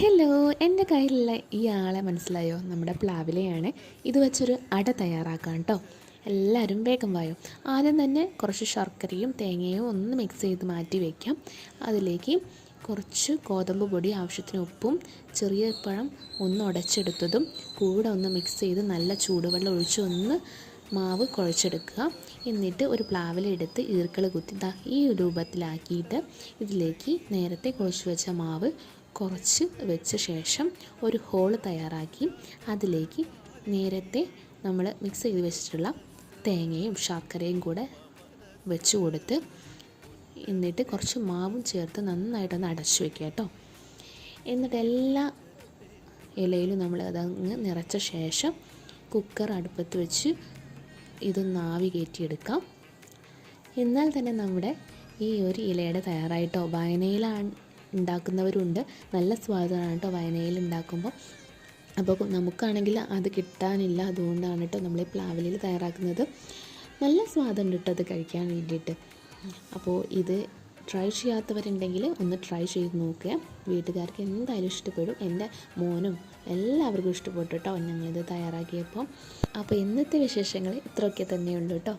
Hello, എൻ്റെ കയ്യിലുള്ള ഈ ആളെ മനസ്സിലായോ? നമ്മുടെ പ്ലാവിലയാണ്. ഇത് വെച്ചൊരു അട തയ്യാറാക്കാം കേട്ടോ. എല്ലാവരും വേഗം വായോ. ആദ്യം തന്നെ കുറച്ച് ശർക്കരയും തേങ്ങയും ഒന്ന് മിക്സ് ചെയ്ത് മാറ്റി വയ്ക്കാം. അതിലേക്ക് കുറച്ച് ഗോതമ്പ് പൊടി, ആവശ്യത്തിന് ഉപ്പും, ചെറിയ പഴം ഒന്ന് ഉടച്ചെടുത്തതും കൂടെ ഒന്ന് മിക്സ് ചെയ്ത് നല്ല ചൂടുവെള്ളം ഒഴിച്ച് ഒന്ന് മാവ് കുഴച്ചെടുക്കുക. എന്നിട്ട് ഒരു പ്ലാവില എടുത്ത് ഈർക്കിൾ കുത്തി ഈ രൂപത്തിലാക്കിയിട്ട് ഇതിലേക്ക് നേരത്തെ കുഴച്ച് വെച്ച മാവ് കുറച്ച് വെച്ച ശേഷം ഒരു ഹോൾ തയ്യാറാക്കി അതിലേക്ക് നേരത്തെ നമ്മൾ മിക്സ് ചെയ്ത് വെച്ചിട്ടുള്ള തേങ്ങയും ശർക്കരയും കൂടെ വെച്ച് കൊടുത്ത് എന്നിട്ട് കുറച്ച് മാവും ചേർത്ത് നന്നായിട്ടൊന്ന് അടച്ചു വയ്ക്കുക കേട്ടോ. എന്നിട്ട് എല്ലാ ഇലയിലും നമ്മൾ അതങ്ങ് നിറച്ച ശേഷം കുക്കർ അടുപ്പത്ത് വെച്ച് ഇതൊന്ന് ആവി കയറ്റിയെടുക്കാം. എന്നാൽ തന്നെ നമ്മുടെ ഈ ഒരു ഇലയുടെ തയ്യാറായിട്ടോ. വായനയിലാണ് ഉണ്ടാക്കുന്നവരുണ്ട്. നല്ല സ്വാദാണ് കേട്ടോ വായനയിൽ ഉണ്ടാക്കുമ്പോൾ. അപ്പോൾ നമുക്കാണെങ്കിൽ അത് കിട്ടാനില്ല, അതുകൊണ്ടാണ് കേട്ടോ നമ്മൾ ഈ പ്ലാവിലയിൽ തയ്യാറാക്കുന്നത്. നല്ല സ്വാദുണ്ട് കേട്ടോ അത് കഴിക്കാൻ വേണ്ടിയിട്ട്. അപ്പോൾ ഇത് ട്രൈ ചെയ്യാത്തവരുണ്ടെങ്കിൽ ഒന്ന് ട്രൈ ചെയ്ത് നോക്കുക. വീട്ടുകാർക്ക് എന്തായാലും ഇഷ്ടപ്പെടും. എൻ്റെ മോനും എല്ലാവർക്കും ഇഷ്ടപ്പെട്ടു കേട്ടോ ഞങ്ങളിത് തയ്യാറാക്കിയപ്പോൾ. അപ്പോൾ ഇന്നത്തെ വിശേഷങ്ങൾ ഇത്രയൊക്കെ തന്നെയുള്ളൂ കേട്ടോ.